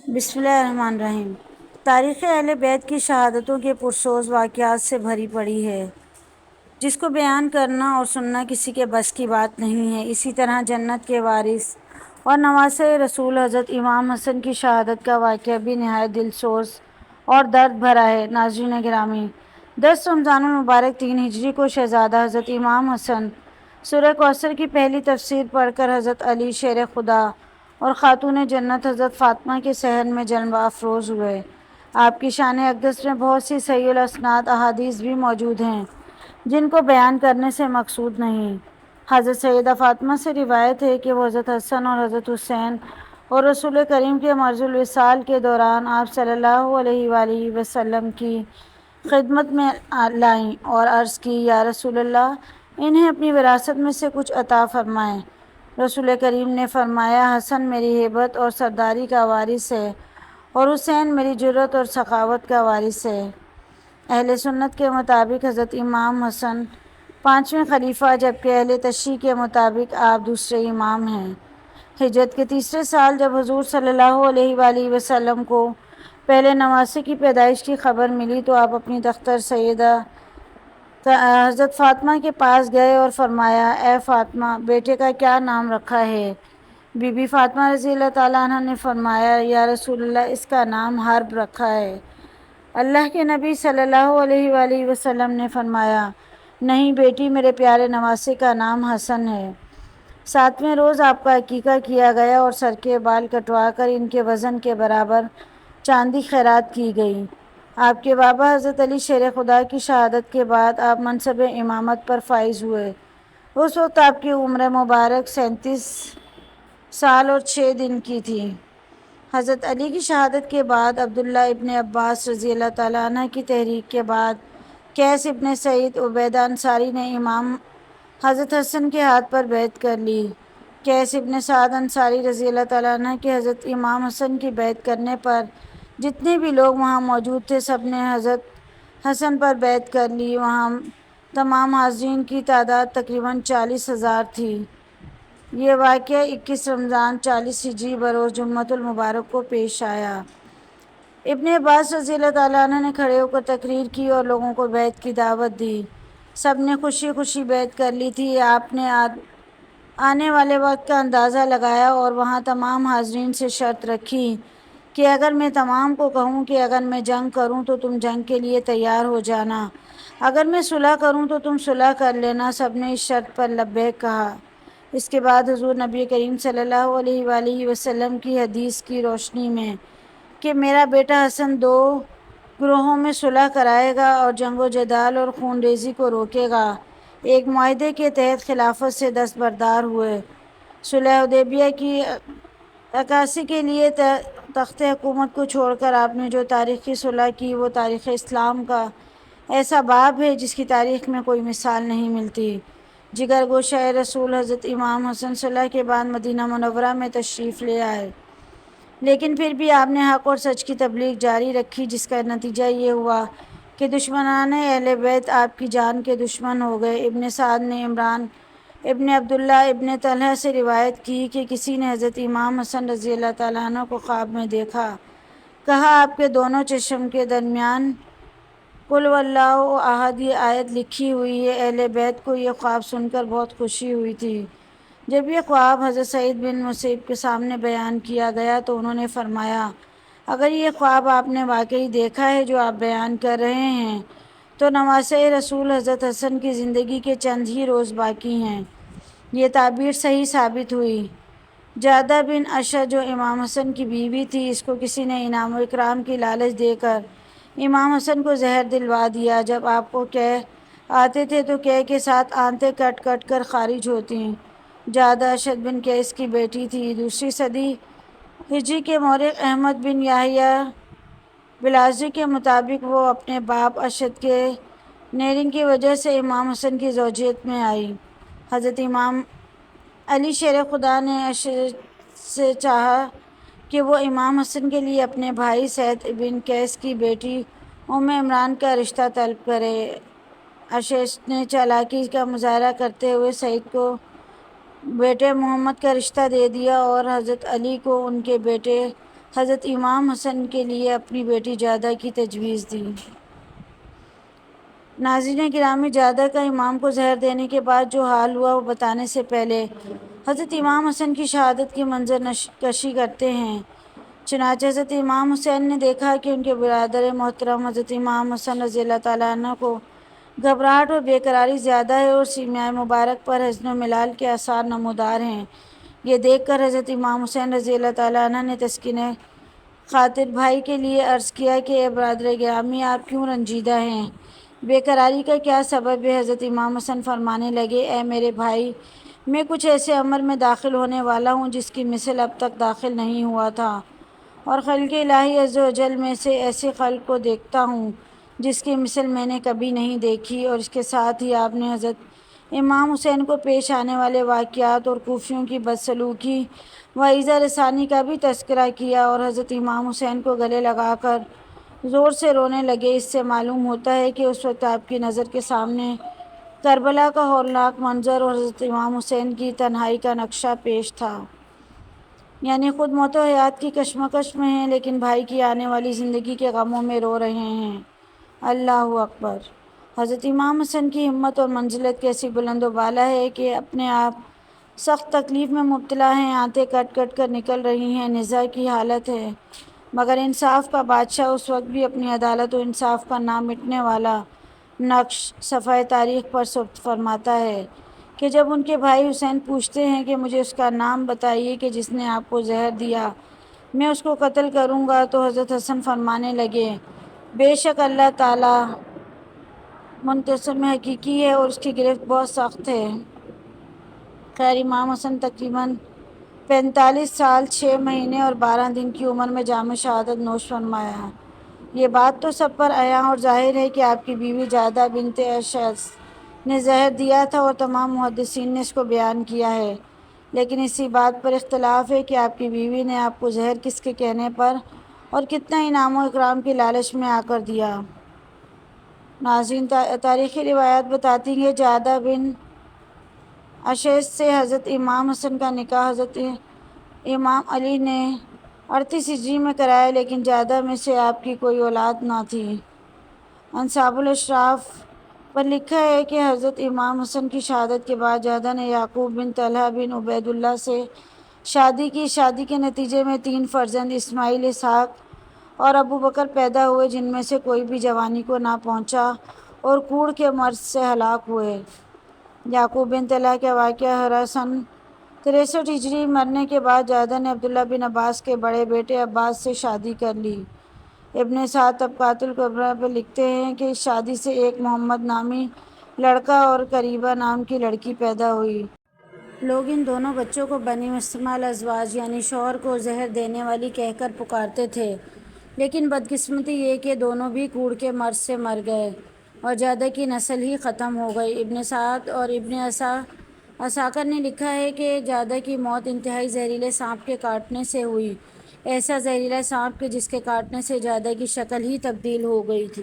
بسم اللہ الرحمن الرحیم۔ تاریخ اہل بیت کی شہادتوں کے پرسوز واقعات سے بھری پڑی ہے، جس کو بیان کرنا اور سننا کسی کے بس کی بات نہیں ہے۔ اسی طرح جنت کے وارث اور نواسۂ رسول حضرت امام حسن کی شہادت کا واقعہ بھی نہایت دلسوز اور درد بھرا ہے۔ ناظرین گرامی، 10 رمضان المبارک 3 ہجری کو شہزادہ حضرت امام حسن سورہ کوثر کی پہلی تفسیر پڑھ کر حضرت علی شیر خدا اور خاتون جنت حضرت فاطمہ کے صحن میں جلوہ افروز ہوئے۔ آپ کی شان اقدس میں بہت سی صحیح الاسناد احادیث بھی موجود ہیں، جن کو بیان کرنے سے مقصود نہیں۔ حضرت سیدہ فاطمہ سے روایت ہے کہ وہ حضرت حسن اور حضرت حسین اور رسول کریم کے مرض الوصال کے دوران آپ صلی اللہ علیہ وآلہ وسلم کی خدمت میں لائیں اور عرض کی، یا رسول اللہ، انہیں اپنی وراثت میں سے کچھ عطا فرمائیں۔ رسول کریم نے فرمایا، حسن میری ہیبت اور سرداری کا وارث ہے اور حسین میری جرأت اور سخاوت کا وارث ہے۔ اہل سنت کے مطابق حضرت امام حسن 5ویں خلیفہ، جبکہ اہل تشیع کے مطابق آپ دوسرے امام ہیں۔ ہجرت کے تیسرے سال جب حضور صلی اللہ علیہ وآلہ وسلم کو پہلے نواسے کی پیدائش کی خبر ملی تو آپ اپنی دختر سیدہ حضرت فاطمہ کے پاس گئے اور فرمایا، اے فاطمہ، بیٹے کا کیا نام رکھا ہے؟ بی بی فاطمہ رضی اللہ تعالیٰ عنہ نے فرمایا، یا رسول اللہ، اس کا نام حرب رکھا ہے۔ اللہ کے نبی صلی اللہ علیہ وآلہ وسلم نے فرمایا، نہیں بیٹی، میرے پیارے نواسے کا نام حسن ہے۔ 7ویں روز آپ کا عقیقہ کیا گیا اور سر کے بال کٹوا کر ان کے وزن کے برابر چاندی خیرات کی گئی۔ آپ کے بابا حضرت علی شیر خدا کی شہادت کے بعد آپ منصب امامت پر فائز ہوئے۔ اس وقت آپ کی عمر مبارک 37 سال اور 6 دن کی تھی۔ حضرت علی کی شہادت کے بعد عبداللہ ابن عباس رضی اللہ تعالیٰ عنہ کی تحریک کے بعد قیس ابن سعید عبیدہ انصاری نے امام حضرت حسن کے ہاتھ پر بیعت کر لی۔ قیس ابن سعد انصاری رضی اللہ تعالیٰ عنہ کے حضرت امام حسن کی بیعت کرنے پر جتنے بھی لوگ وہاں موجود تھے، سب نے حضرت حسن پر بیعت کر لی۔ وہاں تمام حاضرین کی تعداد تقریباً 40,000 تھی۔ یہ واقعہ 21 رمضان 40 ہجری بروز جمعۃ المبارک کو پیش آیا۔ ابن عباس رضی اللہ تعالیٰ عنہ نے کھڑے ہو کر تقریر کی اور لوگوں کو بیعت کی دعوت دی۔ سب نے خوشی خوشی بیعت کر لی تھی۔ آپ نے آنے والے وقت کا اندازہ لگایا اور وہاں تمام حاضرین سے شرط رکھی کہ اگر میں تمام کو کہوں کہ اگر میں جنگ کروں تو تم جنگ کے لیے تیار ہو جانا، اگر میں صلح کروں تو تم صلح کر لینا۔ سب نے اس شرط پر لبیک کہا۔ اس کے بعد حضور نبی کریم صلی اللہ علیہ وآلہ وسلم کی حدیث کی روشنی میں کہ میرا بیٹا حسن 2 گروہوں میں صلح کرائے گا اور جنگ و جدال اور خون ریزی کو روکے گا، ایک معاہدے کے تحت خلافت سے دستبردار ہوئے۔ صلح حدیبیہ کی عکاسی کے لیے تخت حکومت کو چھوڑ کر آپ نے جو تاریخی صلح کی، وہ تاریخ اسلام کا ایسا باب ہے جس کی تاریخ میں کوئی مثال نہیں ملتی۔ جگر گوشہ رسول حضرت امام حسن صلح کے بعد مدینہ منورہ میں تشریف لے آئے، لیکن پھر بھی آپ نے حق اور سچ کی تبلیغ جاری رکھی، جس کا نتیجہ یہ ہوا کہ دشمنان اہل بیت آپ کی جان کے دشمن ہو گئے۔ ابن سعد نے عمران ابن عبداللہ ابن طلحہ سے روایت کی کہ کسی نے حضرت امام حسن رضی اللہ تعالیٰ عنہ کو خواب میں دیکھا۔ کہا، آپ کے دونوں چشم کے درمیان قل واللہ احد یہ آیت لکھی ہوئی ہے۔ اہل بیت کو یہ خواب سن کر بہت خوشی ہوئی تھی۔ جب یہ خواب حضرت سعید بن مسیب کے سامنے بیان کیا گیا تو انہوں نے فرمایا، اگر یہ خواب آپ نے واقعی دیکھا ہے جو آپ بیان کر رہے ہیں تو نواسۂ رسول حضرت حسن کی زندگی کے چند ہی روز باقی ہیں۔ یہ تعبیر صحیح ثابت ہوئی۔ جعدہ بن اشد جو امام حسن کی بیوی تھی، اس کو کسی نے انعام و اکرام کی لالچ دے کر امام حسن کو زہر دلوا دیا۔ جب آپ کو قے آتے تھے تو قے کے ساتھ آنتیں کٹ کٹ کر خارج ہوتیں۔ جعدہ اشد بن قیس کی بیٹی تھی۔ 2 صدی ہجری کے مورخ احمد بن یحییٰ بلازی کے مطابق وہ اپنے باپ اشد کے نیرنگ کی وجہ سے امام حسن کی زوجیت میں آئی۔ حضرت امام علی شیر خدا نے اشد سے چاہا کہ وہ امام حسن کے لیے اپنے بھائی سعد بن قیس کی بیٹی ام عمران کا رشتہ طلب کرے۔ اشد نے چالاکی کا مظاہرہ کرتے ہوئے سعید کو بیٹے محمد کا رشتہ دے دیا اور حضرت علی کو ان کے بیٹے حضرت امام حسن کے لیے اپنی بیٹی جادہ کی تجویز دی۔ ناظرین گرامی، جادہ کا امام کو زہر دینے کے بعد جو حال ہوا وہ بتانے سے پہلے حضرت امام حسن کی شہادت کی منظر کشی کرتے ہیں۔ چنانچہ حضرت امام حسین نے دیکھا کہ ان کے برادر محترم حضرت امام حسن رضی اللہ تعالیٰ عنہ کو گھبراہٹ اور بے قراری زیادہ ہے اور سیمائے مبارک پر حزن و ملال کے آثار نمودار ہیں۔ یہ دیکھ کر حضرت امام حسین رضی اللہ تعالیٰ عنہ نے تسکین خاطر بھائی کے لیے عرض کیا کہ اے برادر گرامی، آپ کیوں رنجیدہ ہیں؟ بے قراری کا کیا سبب ہے؟ حضرت امام حسن فرمانے لگے، اے میرے بھائی، میں کچھ ایسے امر میں داخل ہونے والا ہوں جس کی مثل اب تک داخل نہیں ہوا تھا، اور خلق الہی عز و جل میں سے ایسے خلق کو دیکھتا ہوں جس کی مثل میں نے کبھی نہیں دیکھی۔ اور اس کے ساتھ ہی آپ نے حضرت امام حسین کو پیش آنے والے واقعات اور کوفیوں کی بدسلوکی و ایذا رسانی کا بھی تذکرہ کیا اور حضرت امام حسین کو گلے لگا کر زور سے رونے لگے۔ اس سے معلوم ہوتا ہے کہ اس وقت آپ کی نظر کے سامنے کربلا کا ہولناک منظر اور حضرت امام حسین کی تنہائی کا نقشہ پیش تھا، یعنی خود موت و حیات کی کشمکش میں ہیں لیکن بھائی کی آنے والی زندگی کے غموں میں رو رہے ہیں۔ اللہ اکبر! حضرت امام حسن کی ہمت اور منزلت کیسی بلند و بالا ہے کہ اپنے آپ سخت تکلیف میں مبتلا ہیں، آنتیں کٹ کٹ کر نکل رہی ہیں، نزع کی حالت ہے، مگر انصاف کا بادشاہ اس وقت بھی اپنی عدالت و انصاف کا نہ مٹنے والا نقش صفحۂ تاریخ پر ثبت فرماتا ہے کہ جب ان کے بھائی حسین پوچھتے ہیں کہ مجھے اس کا نام بتائیے کہ جس نے آپ کو زہر دیا، میں اس کو قتل کروں گا، تو حضرت حسن فرمانے لگے، بے شک اللہ تعالیٰ منتقم حقیقی ہے اور اس کی گرفت بہت سخت ہے۔ خیر، امام حسن تقریباً 45 سال 6 مہینے اور 12 دن کی عمر میں جام شہادت نوش فرمایا۔ یہ بات تو سب پر عیاں اور ظاہر ہے کہ آپ کی بیوی جادہ بنت اشعث نے زہر دیا تھا اور تمام محدثین نے اس کو بیان کیا ہے، لیکن اسی بات پر اختلاف ہے کہ آپ کی بیوی نے آپ کو زہر کس کے کہنے پر اور کتنا انعام و اکرام کی لالچ میں آ کر دیا۔ ناظرین، تاریخی روایات بتاتی ہیں کہ جادہ بن اشعث سے حضرت امام حسن کا نکاح حضرت امام علی نے 38 ہجری میں کرایا، لیکن جادہ میں سے آپ کی کوئی اولاد نہ تھی۔ انصاب الاشراف پر لکھا ہے کہ حضرت امام حسن کی شہادت کے بعد جادہ نے یعقوب بن طلحہ بن عبید اللہ سے شادی کی۔ شادی کے نتیجے میں 3 فرزند اسماعیل، اسحاق اور ابو بکر پیدا ہوئے، جن میں سے کوئی بھی جوانی کو نہ پہنچا اور کوڑ کے مرض سے ہلاک ہوئے۔ یعقوب بن طلحہ کا واقعہ ہرا سن 63 ہجری مرنے کے بعد جادہ نے عبداللہ بن عباس کے بڑے بیٹے عباس سے شادی کر لی۔ ابن سعد طبقات الکبریٰ میں لکھتے ہیں کہ اس شادی سے ایک محمد نامی لڑکا اور قریبہ نام کی لڑکی پیدا ہوئی۔ لوگ ان دونوں بچوں کو بنی مسلمہ الازواج یعنی شوہر کو زہر دینے والی کہہ کر پکارتے تھے، لیکن بدقسمتی یہ کہ دونوں بھی کوڑ کے مرض سے مر گئے اور جادہ کی نسل ہی ختم ہو گئی۔ ابن سعد اور ابن عساکر نے لکھا ہے کہ جادہ کی موت انتہائی زہریلے سانپ کے کاٹنے سے ہوئی، ایسا زہریلا سانپ کہ جس کے کاٹنے سے جادہ کی شکل ہی تبدیل ہو گئی تھی۔